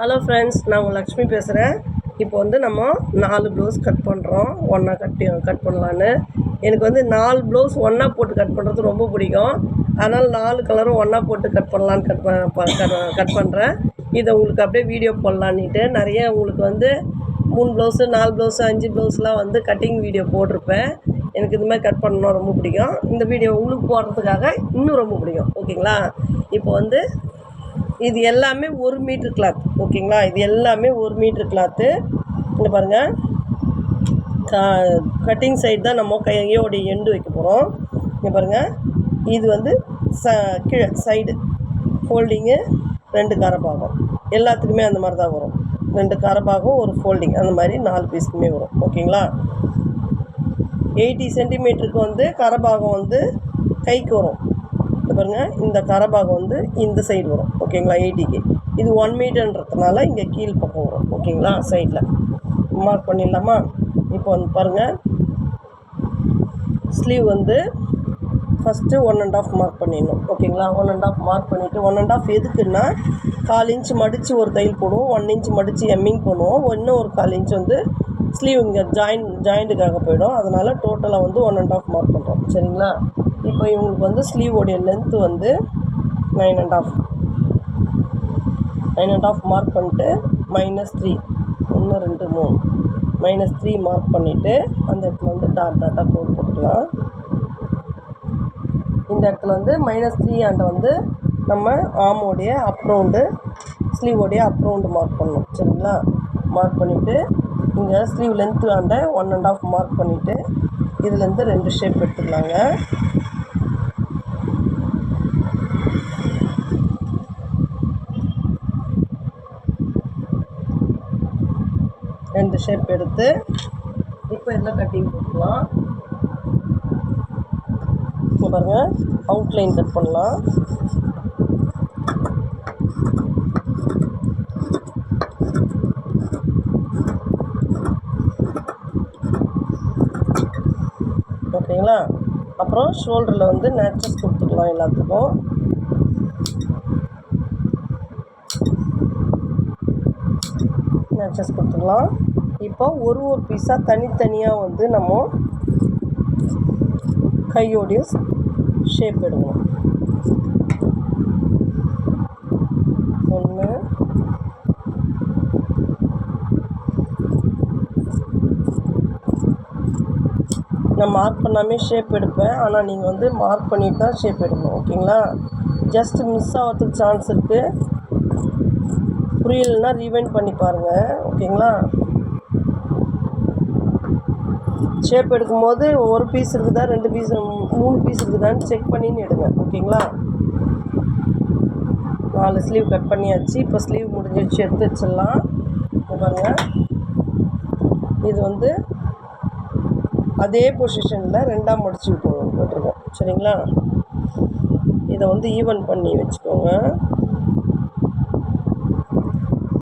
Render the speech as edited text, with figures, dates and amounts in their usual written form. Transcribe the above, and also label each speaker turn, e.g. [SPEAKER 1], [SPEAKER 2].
[SPEAKER 1] Hello friends, நான் உங்கள் லக்ஷ்மி பேசுகிறேன். இப்போ வந்து நம்ம 4 ப்ளவுஸ் கட் பண்ணுறோம். ஒன்றா கட் பண்ணலான்னு. எனக்கு வந்து 4 ப்ளவுஸ் ஒன்றா போட்டு கட் பண்ணுறது ரொம்ப பிடிக்கும். அதனால் 4 கலரும் ஒன்றா போட்டு கட் பண்ணலான்னு கட் பண்ணுறேன். இதை உங்களுக்கு அப்படியே வீடியோ போடலான்ட்டு நிறைய உங்களுக்கு வந்து 3 ப்ளவுஸு 4 ப்ளவுஸு 5 ப்ளவுஸ்லாம் வந்து கட்டிங் வீடியோ போட்டிருப்பேன். எனக்கு இது மாதிரி கட் பண்ணணும் ரொம்ப பிடிக்கும். இந்த வீடியோ உங்களுக்கு போடுறதுக்காக இன்னும் ரொம்ப பிடிக்கும். ஓகேங்களா? இப்போ வந்து இது எல்லாமே 1 மீட்டர் கிளாத். ஓகேங்களா? இது எல்லாமே 1 மீட்டர் கிளாத்து. இங்கே பாருங்கள், கட்டிங் சைடு தான் நம்ம கையோடைய எண்டு வைக்க போகிறோம். இங்கே பாருங்கள், இது வந்து கீழே சைடு ஃபோல்டிங்கு 2 கரபாகம். எல்லாத்துக்குமே அந்த மாதிரி தான் வரும். 2 கரபாகம் ஒரு ஃபோல்டிங், அந்த மாதிரி 4 பீஸுக்குமே வரும். ஓகேங்களா? 80 சென்டிமீட்டருக்கு வந்து கரபாகம் வந்து கைக்கு வரும். பாருங்கள், இந்த கரபாகம் வந்து இந்த சைடு வரும். ஓகேங்களா? 80க்கு இது 1 மீட்டர்ன்றதுனால இங்கே கீழ் பக்கம் வரும். ஓகேங்களா? சைடில் மார்க் பண்ணிடலாமா? இப்போ வந்து பாருங்கள், ஸ்லீவ் வந்து ஃபஸ்ட்டு 1.5 மார்க் பண்ணிடணும். ஓகேங்களா? 1.5 மார்க் பண்ணிவிட்டு 1.5 எதுக்குன்னா 1/4 இன்ச் மடித்து ஒரு தையல் போடுவோம், 1 இன்ச் மடித்து எம்மிங் பண்ணுவோம், இன்னும் ஒரு 1/4 இன்ச் வந்து ஸ்லீவ் இங்கே ஜாயிண்ட்டுக்காக போயிடும். அதனால் டோட்டலாக வந்து 1.5 மார்க் பண்ணுறோம். சரிங்களா? இப்போ இவங்களுக்கு வந்து ஸ்லீவோடைய லென்த்து வந்து 9.5 மார்க் பண்ணிட்டு -3 1 2 3 -3 மார்க் பண்ணிவிட்டு அந்த இடத்துல வந்து டாட்டாக கோட் போட்டுக்கலாம். இந்த இடத்துல வந்து -3 ஆண்ட வந்து நம்ம ஆமோடைய அப் ரவுண்டு, ஸ்லீவோடைய அப் ரவுண்டு மார்க் பண்ணணும். சரிங்களா? மார்க் பண்ணிவிட்டு இங்கே ஸ்லீவ் லென்த்து ஆண்ட 1.5 மார்க் பண்ணிவிட்டு இதுலேருந்து 2 ஷேப் எடுத்துக்கலாங்க. ரெண்டு ஷேப் எடுத்து இப்போ இதில் கட்டிங் போட்டுக்கலாம். இப்போ பாருங்கள், அவுட்லைன் கட் பண்ணலாம். ஓகேங்களா? அப்புறம் ஷோல்டரில் வந்து நேச்சஸ் கொடுத்துக்கலாம். எல்லாத்துக்கும் நேச்சஸ் கொடுத்துக்கலாம். இப்போ ஒரு பீஸாக தனித்தனியாக வந்து நம்ம கையோடைய ஷேப் எடுக்கணும். 1 நான் மார்க் பண்ணாமே ஷேப் எடுப்பேன். ஆனால் நீங்கள் வந்து மார்க் பண்ணிட்டு தான் ஷேப் எடுக்கணும். ஓகேங்களா? ஜஸ்ட் மிஸ் ஆகிறதுக்கு சான்ஸ் இருக்குது. புரியலைன்னா ரீவைண்ட் பண்ணி பாருங்கள். ஓகேங்களா? ஷேப் எடுக்கும்போது ஒரு பீஸ் இருக்குதா, 2 பீஸ் 3 பீஸ் இருக்குதான்னு செக் பண்ணின்னு எடுங்க. ஓகேங்களா? 4 ஸ்லீவ் கட் பண்ணியாச்சு. இப்போ ஸ்லீவ் முடிஞ்சிடுச்சு, எடுத்து வச்சிடலாம். பாருங்கள், இது வந்து அதே பொசிஷனில் 2ஆக மடிச்சு போட்டிருக்கோம். சரிங்களா? இதை வந்து ஈவன் பண்ணி வச்சுக்கோங்க.